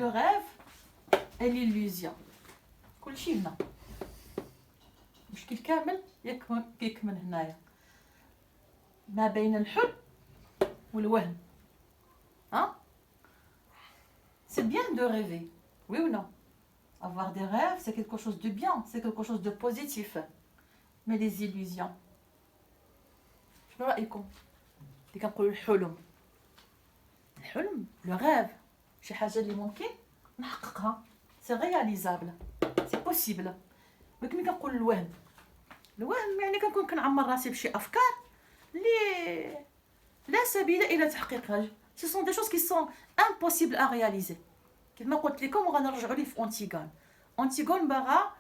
le rêve et l'illusion. كل شيء هنا المشكل كامل يكمن هنايا ما بين الحلم والوهم. Hein? C'est bien de rêver, oui ou non? Avoir des rêves, c'est quelque chose de bien, c'est quelque chose de positif. Mais les illusions. شنو رأيكم؟ اللي كنقولوا الحلم. الحلم لو رêve شي حاجة اللي ممكن نحققها. سي رياليزابل. سي بوسيبل. ولكن ملي كنقول الوهم يعني كنكون كنعمر راسي بشي أفكار اللي لا سبيل إلى تحقيقها. Ce sont des choses qui sont impossibles à réaliser. كما قلت لكم وغنرجعوا ليه في أنتيغون. أنتيغون باغا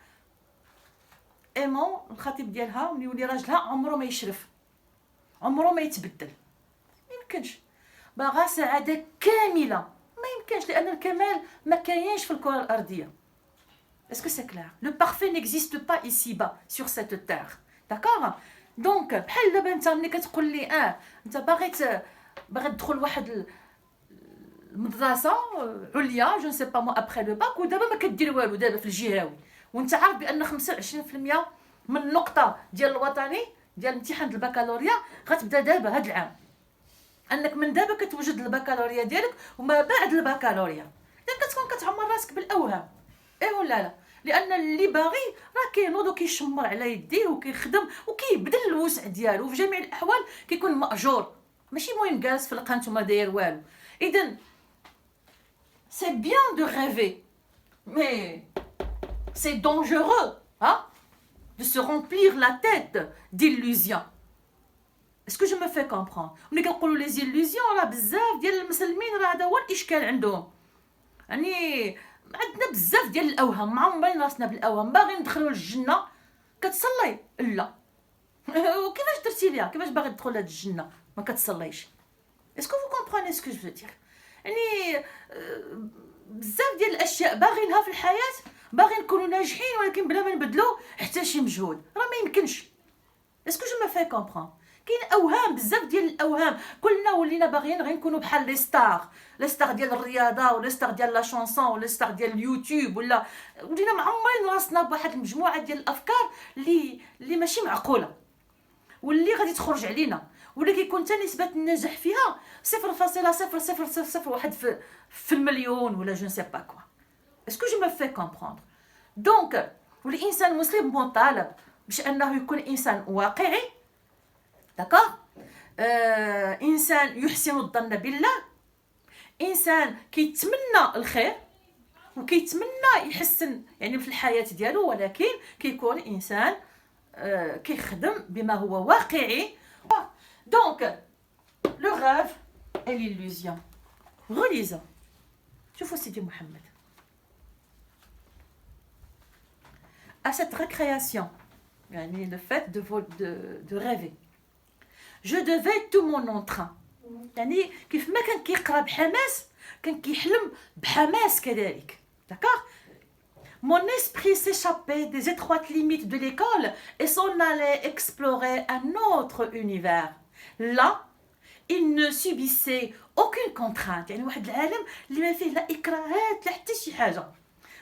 إيمون الخطيب ديالها ملي يولي راجلها عمره ما يشرف، عمره ما يتبدل، ما يمكنش. باغا سعادة كاملة، ما يمكنش، لأن الكمال ما كاينش في الكرة الأرضية. Est-ce que c'est clair? Le parfait n'existe pas ici-bas sur cette terre. D'accord? Donc بحال دابا انت ملي كتقول لي انت باغي تدخل واحد المدرسه عليا جو نسي با مو ابخي لو باك ودابا ما كدير والو دابا في الجهوي وانت عارف بان 25% من النقطه ديال الوطني ديال امتحان البكالوريا غتبدا دابا هاد العام، انك من دابا كتوجد البكالوريا ديالك وما بعد البكالوريا لان كتكون كتعمر راسك بالاوهام. ايه ولا لا؟ لان اللي باغي راه كينوض وكيشمر على يديه وكيخدم وكيبذل الوسع ديالو في جميع الاحوال كيكون ماجور، ماشي مهم جالس في القنت وما داير والو. اذا c'est bien de rêver mais c'est dangereux de se remplir la tête d'illusions. Est-ce que je me fais comprendre? ملي كنقولوا لي زيلوزيون راه بزاف ديال المسلمين راه هذا هو الاشكال عندهم، يعني عندنا بزاف ديال الاوهام، معمرين راسنا بالاوهام، باغيين ندخلوا للجنه كتصلي لا وكيفاش درتي ليها؟ كيفاش باغي تدخل لهاد الجنه ما كتصليش؟ اسكو فو كومبروني اسكو جو دير؟ يعني بزاف ديال الاشياء باغينها في الحياه، باغي نكونوا ناجحين ولكن بلا ما نبذلوا حتى شي مجهود راه ما يمكنش. اسكو جو ما في كومبرون؟ كاين اوهام بزاف ديال الاوهام، كلنا ولينا باغيين غير نكونوا بحال لي ستار ديال الرياضه ولا ستار ديال لا شونسون ولا ستار ديال اليوتيوب، ولا ولينا معمرين راسنا بواحد المجموعه ديال الافكار اللي ماشي معقوله واللي غادي تخرج علينا، ولا كيكون حتى نسبه النجاح فيها 0.0001 في المليون ولا جو نسي با كوا. اسكو جو ما في كومبروندر؟ دونك والانسان المسلم مطالب باش انه يكون انسان واقعي، داكوغ، انسان يحسن الظن بالله، انسان كيتمنى الخير وكيتمنى يحسن يعني في الحياه ديالو، ولكن كيكون انسان كيخدم بما هو واقعي. Donc, le rêve et l'illusion. Relisons. شوفوا سيدي محمد. À cette récréation, يعني le fait de rêver. Je devais tout mon entrain. يعني كيف ما كان كيقرا بحماس كان كيحلم بحماس كذلك. D'accord? Mon esprit s'échappait des étroites limites de l'école et s'en allait explorer un autre univers. Là, il ne subissait aucune contrainte. يعني واحد العالم اللي ما فيه لا إكراهات لا حتى شي حاجة.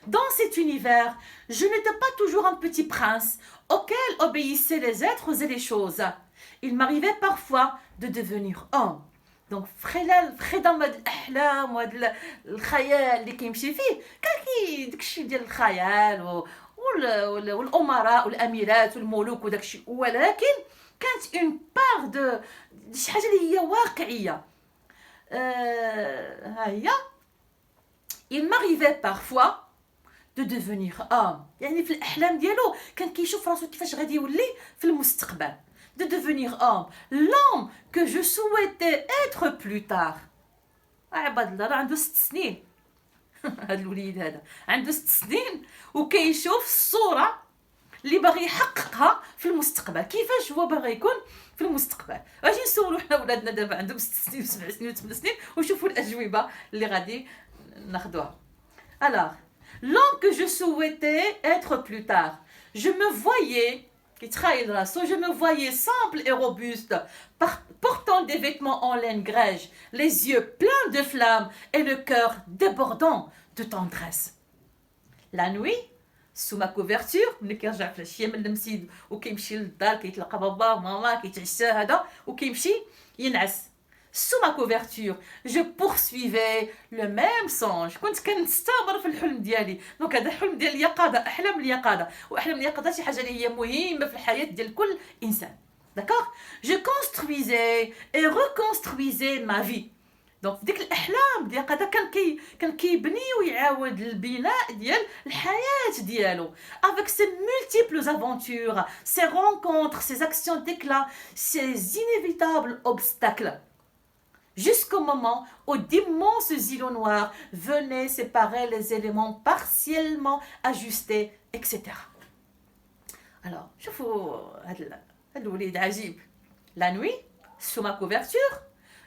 Dans cet univers, je n'étais pas toujours un petit prince auquel obéissaient les êtres et les choses. Il m'arrivait parfois de devenir homme. Donc خدام هاد الاحلام وهاد الخيال اللي كيمشي فيه كان داكشي ديال الخيال والامراء والاميرات والملوك وداكشي، ولكن كانت اون بار دو شي حاجه اللي هي واقعيه. ها هي il m'arrivait parfois de devenir homme، يعني في الاحلام ديالو كان كيشوف راسو كيفاش غادي يولي في المستقبل. De devenir homme, l'homme que je souhaitais être plus tard. عباد الله راه عنده 6 سنين هذا الوليد هذا عنده 6 سنين وكيشوف الصورة اللي باغي يحققها في المستقبل، كيفاش هو باغي يكون في المستقبل. غادي نسولوا حنا ولادنا دابا عندهم 6 سنين و7 سنين و8 سنين ونشوفوا الأجوبة اللي غادي ناخذوها. Alors, l'homme que je souhaitais être plus tard, je me voyais Je me voyais simple et robuste, portant des vêtements en laine grège, les yeux pleins de flammes et le cœur débordant de tendresse. La nuit, sous ma couverture, ملي كيرجع في العشيه من المسجد وكيمشي للدار كيتلقى بابا وماما كيتعشى هذا وكيمشي ينعس. Sous ma couverture, je poursuivais le même songe. كنت كنستمر في الحلم ديالي. دونك هذا الحلم ديال اليقظه، احلام اليقظه، واحلام اليقظه شي حاجه اللي هي مهمه في الحياه ديال كل انسان. D'accord? Je construisais et reconstruisais ma vie. دونك في ديك الاحلام ديال اليقظه كان كيبني ويعاود البناء ديال الحياه ديالو avec ses multiples aventures, ses rencontres, ses actions d'éclat, ses inévitables obstacles. Jusqu'au moment où d'immenses îlots noirs venaient séparer les éléments partiellement ajustés, etc. Alors, شوفوا هذا الوليد عجيب. La nuit, sous ma couverture,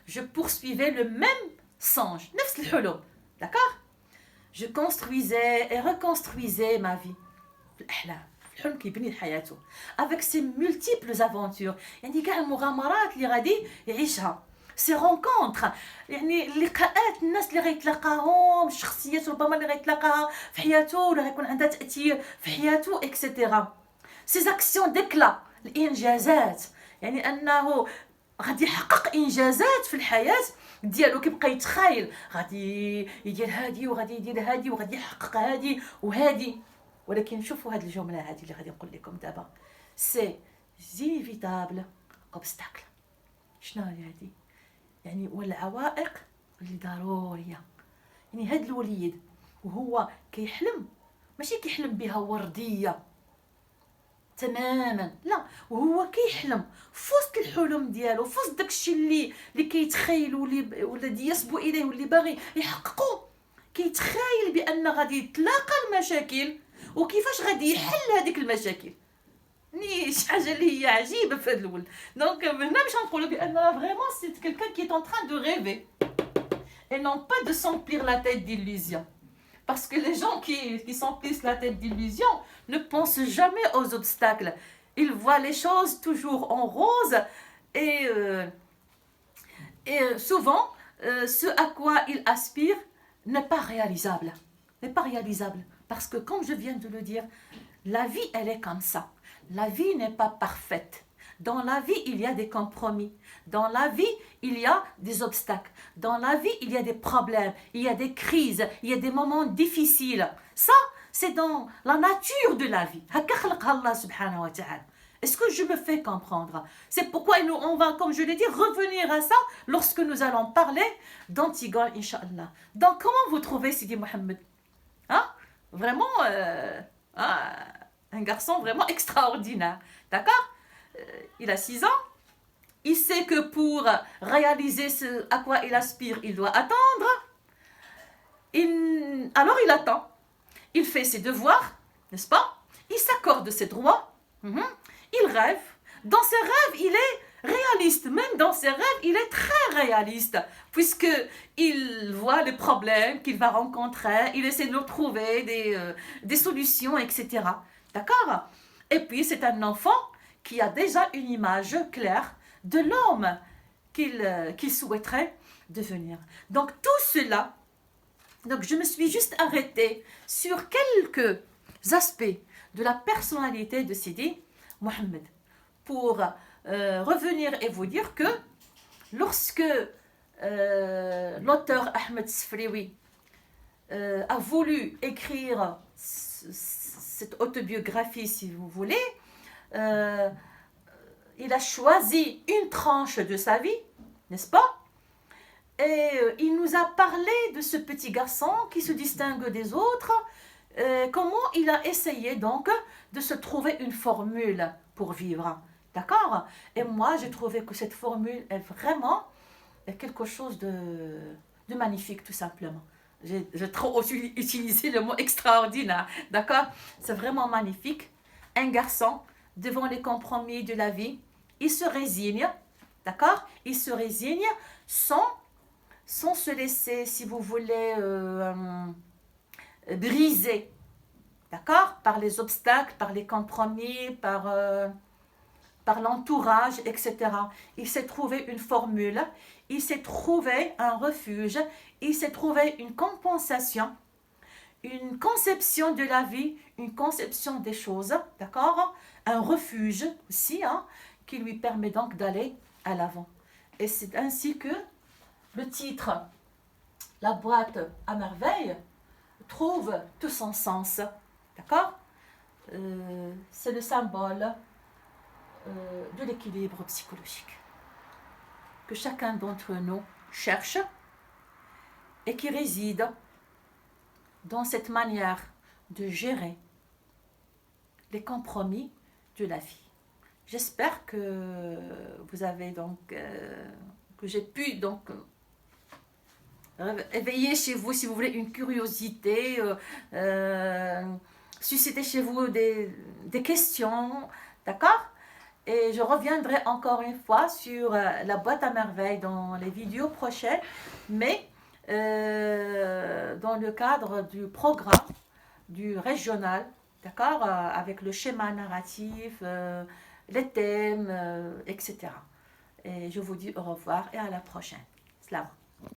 je poursuivais le même songe, نفس الحلم. D'accord? Je construisais et reconstruisais ma vie. الأحلام. الحلم كيبني حياته. Avec ses multiples aventures. يعني كاع المغامرات اللي غادي يعيشها. سي رونكونتر، يعني لقاءات الناس اللي غيتلاقاهم، الشخصيات ربما اللي غيتلاقاها في حياته ولا غيكون عندها تاثير في حياته اكسيتيرا. سي زاكسيون ديكلا، الانجازات، يعني انه غادي يحقق انجازات في الحياه ديالو، كيبقى يتخايل غادي يدير هادي وغادي يدير هادي وغادي يحقق هادي وهادي. ولكن شوفوا هاد الجمله هادي اللي غادي نقول لكم دابا، سي زينيفيتابل اوبستاكل. شنو هي هادي؟ يعني والعوائق اللي ضروريه. يعني هاد الوليد وهو كيحلم ماشي كيحلم بها ورديه تماما، لا، وهو كيحلم في وسط الحلم ديالو، في وسط داكشي اللي كيتخيل ولا يصبو اليه واللي باغي يحققو، كيتخايل بان غادي يتلاقى المشاكل وكيفاش غادي يحل هذيك المشاكل. يعني شي حاجه اللي هي عجيبه في هذا الولد. دونك هنا باش نقولوا بان فريمون سي كيلكان كي est en train de rêver et non pas de s'emplir la tête d'illusions. Parce que les gens qui s'emplissent la tête d'illusions ne pensent jamais aux obstacles. Ils voient les choses toujours en rose et souvent ce à quoi ils aspirent n'est pas réalisable. N'est pas réalisable. Parce que comme je viens de le dire, la vie elle est comme ça. La vie n'est pas parfaite. Dans la vie, il y a des compromis. Dans la vie, il y a des obstacles. Dans la vie, il y a des problèmes. Il y a des crises. Il y a des moments difficiles. Ça, c'est dans la nature de la vie. Allah subhanahu wa ta'ala. Est-ce que je me fais comprendre? C'est pourquoi on va, comme je l'ai dit, revenir à ça lorsque nous allons parler d'Antigone, Inch'Allah. Donc, comment vous trouvez Sidi Mohammed? Hein? Vraiment, un garçon vraiment extraordinaire. D'accord? Il a 6 ans. Il sait que pour réaliser ce à quoi il aspire, il doit attendre. Alors il attend. Il fait ses devoirs, n'est-ce pas? Il s'accorde ses droits. Il rêve. Dans ses rêves, il est réaliste. Même dans ses rêves, il est très réaliste. Puisqu'il voit les problèmes qu'il va rencontrer. Il essaie de leur trouver des solutions, etc. D'accord? Et puis, c'est un enfant qui a déjà une image claire de l'homme qu'il souhaiterait devenir. Donc tout cela, donc je me suis juste arrêtée sur quelques aspects de la personnalité de Sidi Mohammed pour revenir et vous dire que lorsque l'auteur Ahmed Sfrioui a voulu écrire cette autobiographie, si vous voulez, il a choisi une tranche de sa vie, n'est-ce pas? Et il nous a parlé de ce petit garçon qui se distingue des autres, comment il a essayé donc de se trouver une formule pour vivre. D'accord? Et moi, j'ai trouvé que cette formule est vraiment quelque chose de magnifique, tout simplement. J'ai trop utilisé le mot extraordinaire. D'accord? C'est vraiment magnifique. Un garçon devant les compromis de la vie, il se résigne, d'accord? Il se résigne sans se laisser, si vous voulez, briser, d'accord? Par les obstacles, par les compromis, par par l'entourage, etc. Il s'est trouvé une formule, il s'est trouvé un refuge, il s'est trouvé une compensation, une conception de la vie, une conception des choses, d'accord? Un refuge aussi, hein, qui lui permet donc d'aller à l'avant. Et c'est ainsi que le titre, la boîte à merveille, trouve tout son sens, d'accord? C'est le symbole de l'équilibre psychologique que chacun d'entre nous cherche et qui réside dans cette manière de gérer les compromis de la vie. J'espère que vous avez donc que j'ai pu donc éveiller chez vous, si vous voulez, une curiosité, susciter chez vous des questions, d'accord? Et je reviendrai encore une fois sur la boîte à merveilles dans les vidéos prochaines, mais dans le cadre du programme du régional, d'accord, avec le schéma narratif, les thèmes, etc. Et je vous dis au revoir et à la prochaine. Slava.